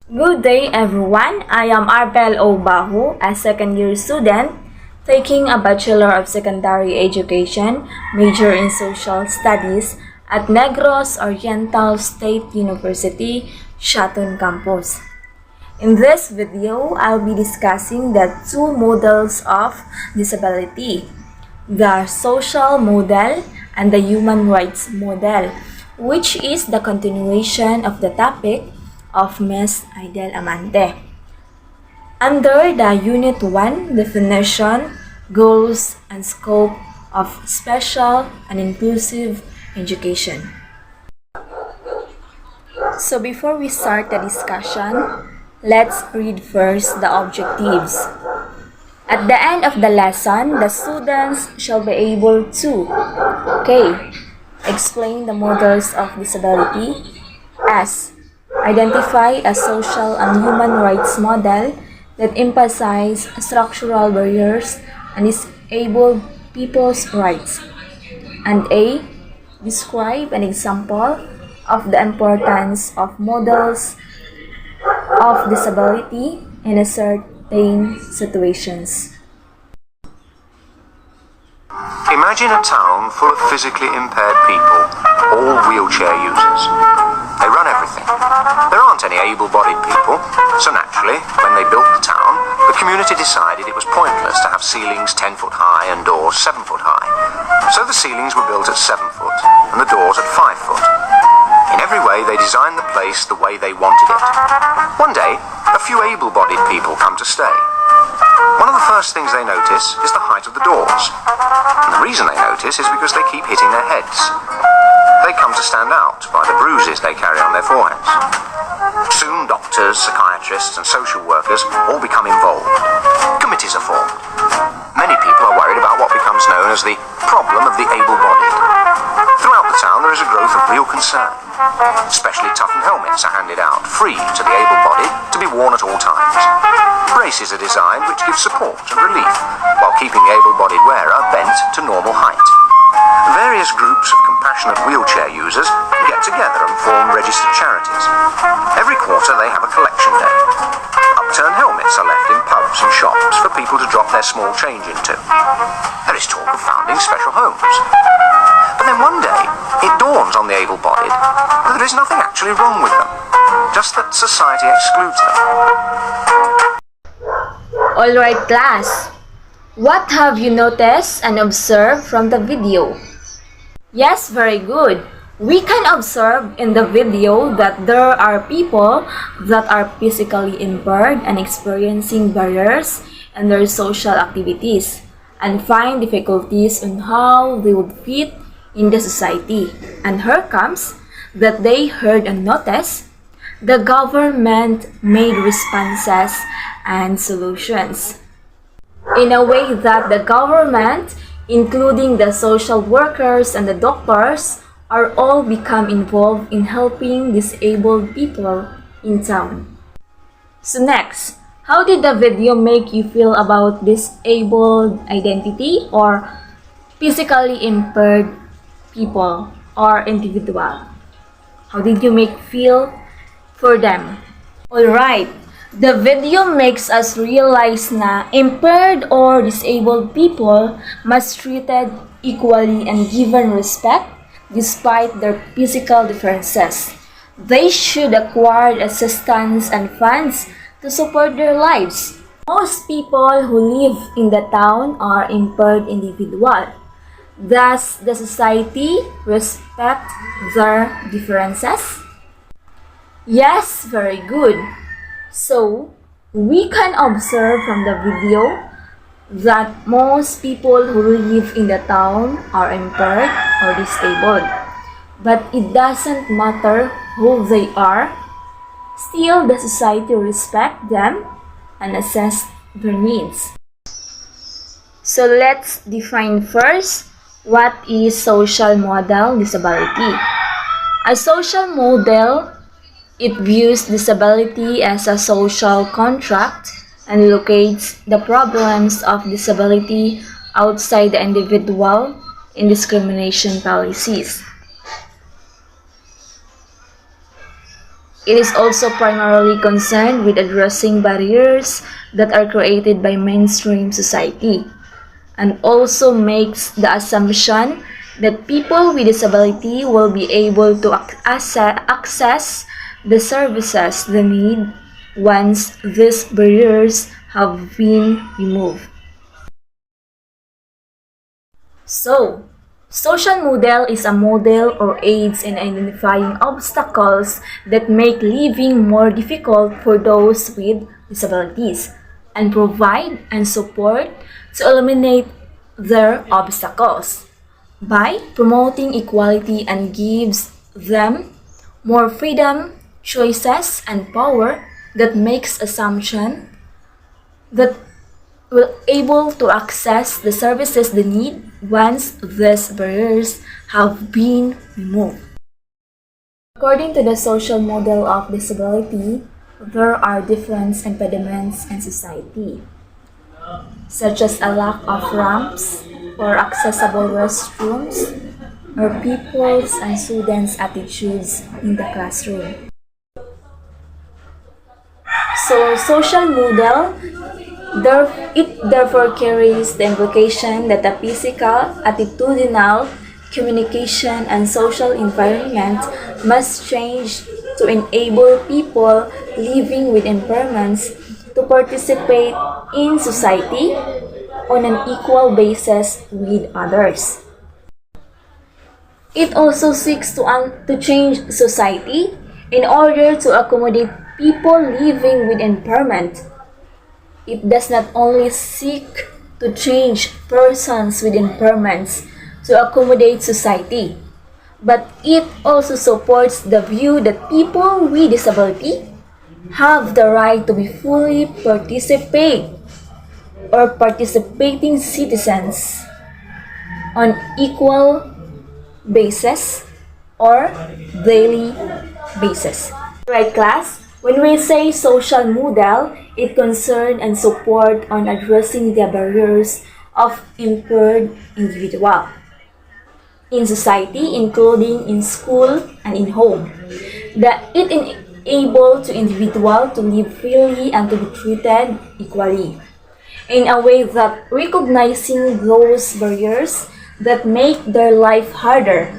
Good day everyone, I am Arbel Obahu, a second-year student taking a Bachelor of Secondary Education, major in Social Studies at Negros Oriental State University, Shatun Campus. In this video, I'll be discussing the two models of disability, the social model and the human rights model, which is the continuation of the topic of Ms. Aidel Amante. Under the Unit 1 definition, goals, and scope of special and inclusive education. So before we start the discussion, let's read first the objectives. At the end of the lesson, the students shall be able to explain the models of disability. S. Identify a social and human rights model that emphasizes structural barriers and disabled people's rights. And A. Describe an example of the importance of models of disability in a certain situations. Imagine a town full of physically impaired people, all wheelchair users. They run everything. There aren't any able-bodied people, so naturally, when they built the town, the community decided it was pointless to have ceilings 10 foot high and doors 7 foot high. So the ceilings were built at 7 foot and the doors at 5 foot. In every way, they designed the place the way they wanted it. One day, a few able-bodied people come to stay. One of the first things they notice is the height of the doors. And the reason they notice is because they keep hitting their heads. They come to stand out by the bruises they carry on their foreheads. Soon doctors, psychiatrists and social workers all become involved. Committees are formed. Many people are worried about what becomes known as the problem of the able-bodied. Throughout the town there is a growth of real concern. Specially toughened helmets are handed out, free to the able-bodied, to be worn at all times. Braces are designed which give support and relief, while keeping the able-bodied wearer bent to normal height. Various groups of compassionate wheelchair users get together and form registered charities. Every quarter they have a collection day. Upturned helmets are left in pubs and shops for people to drop their small change into. There is talk of founding special homes. But then one day, it dawns on the able-bodied that there is nothing actually wrong with them, just that society excludes them. Alright class, what have you noticed and observed from the video? Yes, very good. We can observe in the video that there are people that are physically impaired and experiencing barriers in their social activities and find difficulties on how they would fit in the society. And here comes that they heard and noticed the government made responses and solutions in a way that the government, including the social workers and the doctors, are all become involved in helping disabled people in town. So next, how did the video make you feel about disabled identity or physically impaired people or individual? How did you make feel for them? Alright, the video makes us realize na impaired or disabled people must treated equally and given respect despite their physical differences. They should acquire assistance and funds to support their lives. Most people who live in the town are impaired individuals. Does the society respect their differences? Yes, very good. So, we can observe from the video that most people who live in the town are impaired or disabled. But it doesn't matter who they are, still the society respect them and assess their needs. So let's define first what is social model disability. A social model, it views disability as a social contract and locates the problems of disability outside the individual in discrimination policies. It is also primarily concerned with addressing barriers that are created by mainstream society, and also makes the assumption that people with disability will be able to access the services they need once these barriers have been removed. So, social model is a model or aids in identifying obstacles that make living more difficult for those with disabilities and provide and support to eliminate their obstacles by promoting equality and gives them more freedom, choices, and power that makes assumption that will able to access the services they need once these barriers have been removed. According to the social model of disability, there are different impediments in society, such as a lack of ramps or accessible restrooms, or people's and students' attitudes in the classroom. So, social model it therefore carries the implication that the physical, attitudinal, communication, and social environment must change to enable people living with impairments to participate in society on an equal basis with others. It also seeks to change society in order to accommodate people living with impairment. It does not only seek to change persons with impairments to accommodate society, but it also supports the view that people with disability have the right to be fully participating citizens on equal basis or daily basis. Right, class? When we say social model, it concerns and support on addressing the barriers of impaired individual in society, including in school and in home. That it enable to individual to live freely and to be treated equally in a way that recognizing those barriers that make their life harder,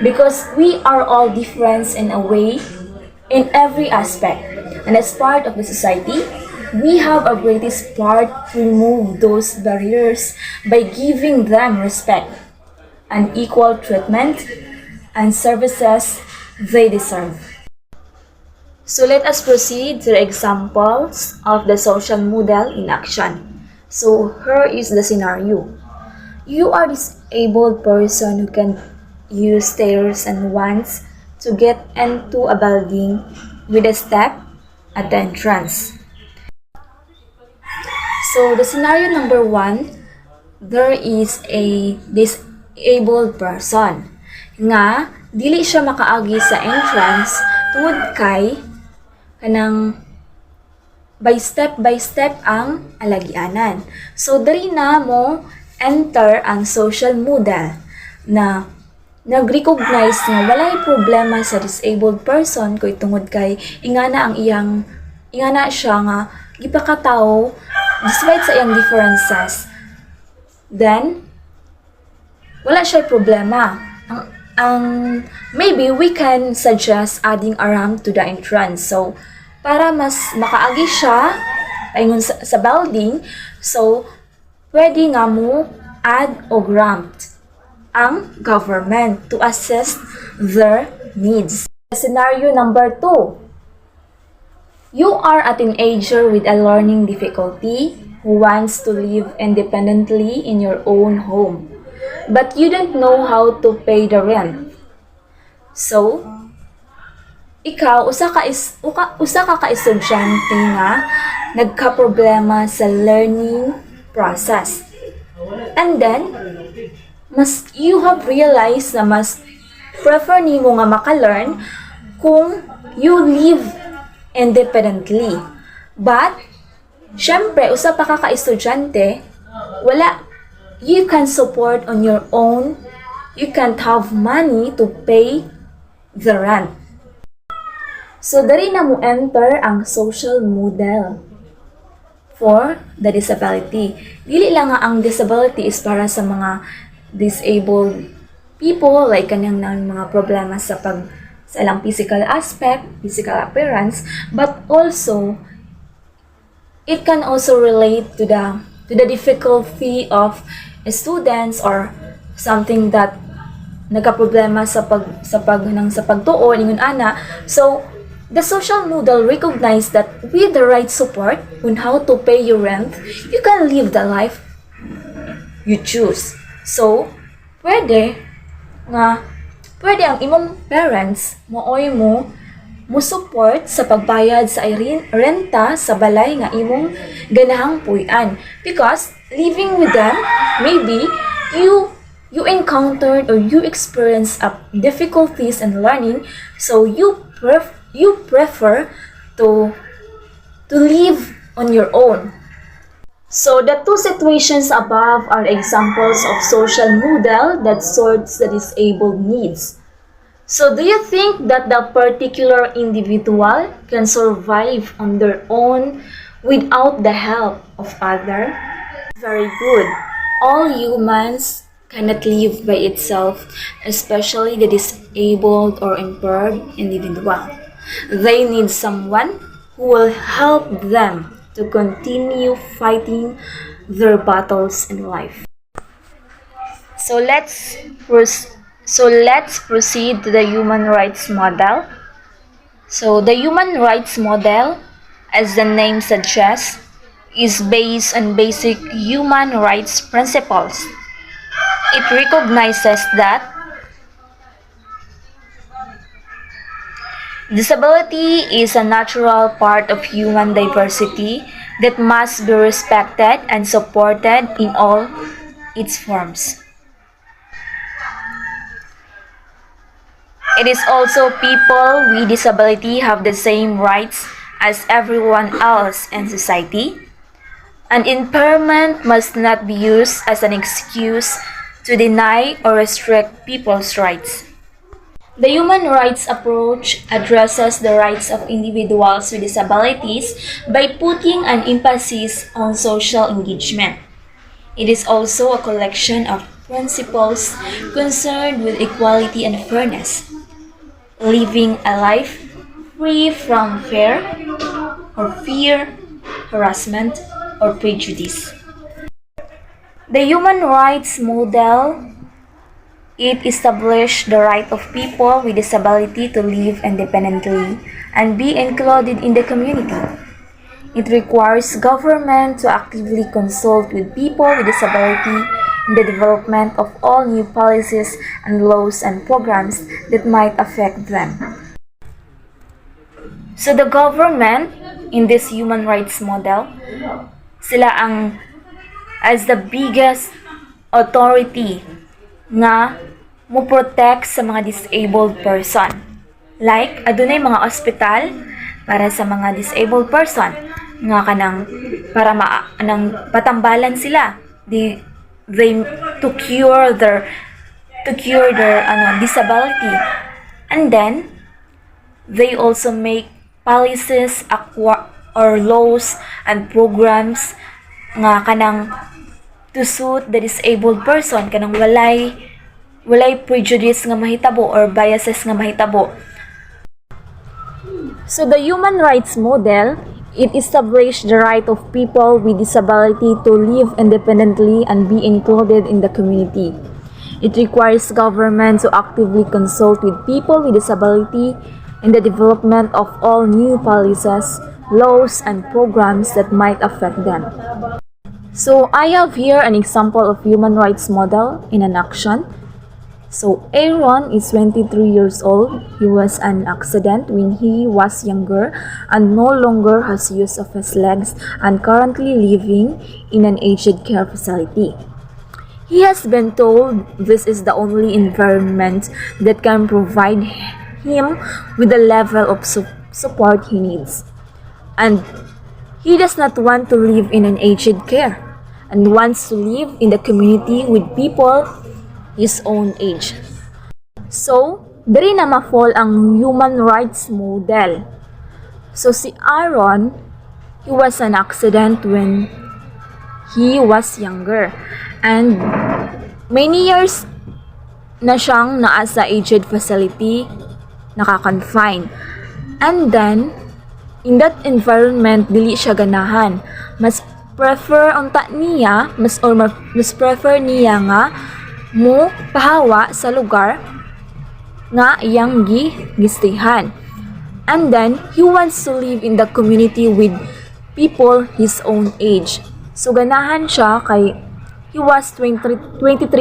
because we are all different in a way in every aspect, and as part of the society, we have a greatest part to remove those barriers by giving them respect and equal treatment and services they deserve. So let us proceed to the examples of the social model in action. So here is the scenario. You are a disabled person who can use stairs and wants to get into a building with a step at the entrance. So the scenario number 1, there is a disabled person nga dili siya makaagi sa entrance tungod kay kanang by step ang alagianan. So diri na mo enter ang social model na nag-recognize nga walay problema sa disabled person kay tungod kay ingana siya nga gipakatawo despite sa iyang differences. Then wala siya problema. Maybe we can suggest adding a ramp to the entrance. So para mas makaagi siya ayun sa building, so pwede nga mo add og ramp ang government to assess their needs. Scenario number 2. You are a teenager with a learning difficulty who wants to live independently in your own home, but you don't know how to pay the rent. So, ikaw, usa ka estudyante nga nagka-problema sa learning process. And then, you have realized na mas prefer nimo nga maka-learn kung you live independently. But, syempre, usa pa ka estudyante, you can support on your own, you can't have money to pay the rent. So, dari na mo enter ang social model for the disability. Dili lang nga ang disability is para sa mga disabled people, like kanyang ng mga problema sa ilang physical aspect, physical appearance, but also it can also relate to the difficulty of students or something that nagka-problema sa pagtuo ningon ana. So the social model recognize that with the right support on how to pay your rent, you can live the life you choose. So pwede ang imong parents mo support sa pagbayad sa renta sa balay nga imong ganahang puy-an, because living with them, maybe you encountered or you experienced difficulties in learning, so you prefer to live on your own. So the two situations above are examples of social model that sorts the disabled needs. So do you think that the particular individual can survive on their own without the help of others? Very good. All humans cannot live by itself, especially the disabled or impaired individual. They need someone who will help them to continue fighting their battles in life. So let's proceed to the human rights model. So the human rights model, as the name suggests, is based on basic human rights principles. It recognizes that disability is a natural part of human diversity that must be respected and supported in all its forms. It is also people with disability have the same rights as everyone else in society, and impairment must not be used as an excuse to deny or restrict people's rights. The human rights approach addresses the rights of individuals with disabilities by putting an emphasis on social engagement. It is also a collection of principles concerned with equality and fairness, living a life free from fear, harassment, or prejudice. The human rights model, it established the right of people with disability to live independently and be included in the community. It requires government to actively consult with people with disability in the development of all new policies and laws and programs that might affect them. So the government in this human rights model, sila ang as the biggest authority nga mo protect sa mga disabled person. Like, adunay mga ospital para sa mga disabled person nga kanang para patambalan sila. They to cure their disability. And then they also make policies or laws and programs nga kanang to suit the disabled person, kanang walay prejudice nga mahitabo or biases nga mahitabo. So the human rights model, it established the right of people with disability to live independently and be included in the community. It requires government to actively consult with people with disability in the development of all new policies, laws, and programs that might affect them. So I have here an example of human rights model in an action. So Aaron is 23 years old. He was an accident when he was younger and no longer has use of his legs and currently living in an aged care facility. He has been told this is the only environment that can provide him with the level of support he needs. And he does not want to live in an aged care and wants to live in the community with people his own age. So, Diri na ma-fall ang human rights model. So si Aaron, he was an accident when he was younger. And many years na siyang naa sa aged facility, naka-confine. And then, in that environment, dili siya ganahan. Mas prefer niya nga mo pahawa sa lugar nga iyang gistihan. And then, he wants to live in the community with people his own age. So, ganahan siya kay he was 23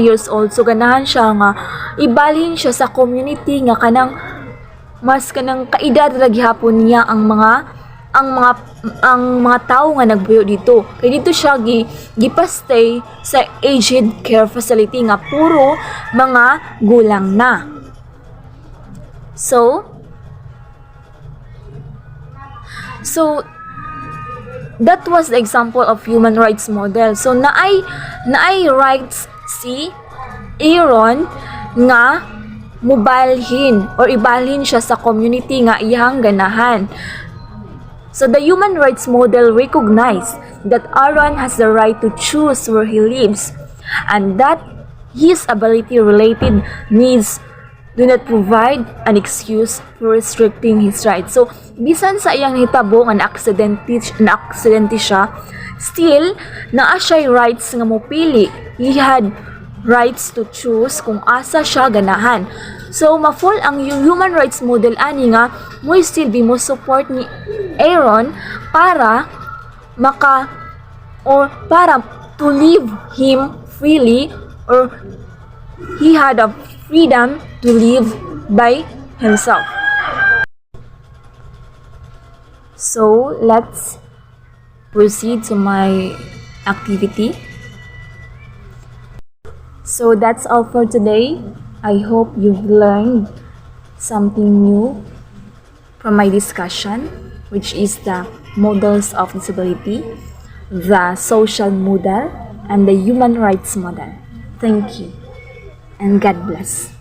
years old. So, ganahan siya nga ibalhin siya sa community nga kanang mas kanang kaedad ra gihapon niya ang mga tao nga nagbuyo dito. Kay dito siya gipastay sa aged care facility nga puro mga gulang na. So that was the example of human rights model. So naay rights si Aaron nga mubalhin or ibalhin siya sa community nga iyang ganahan. So the human rights model recognized that Aaron has the right to choose where he lives and that his ability-related needs do not provide an excuse for restricting his rights. So, bisan sa iyang hitabo nga na-aksidente siya, still, naa siya rights nga mopili. He had rights to choose kung asa siya ganahan. So, ma-fall ang human rights model ani nga mo still be mo support ni Aaron para to live him freely, or he had a freedom to live by himself. So, let's proceed to my activity. So, that's all for today. I hope you've learned something new from my discussion, which is the models of disability, the social model, and the human rights model. Thank you, and God bless.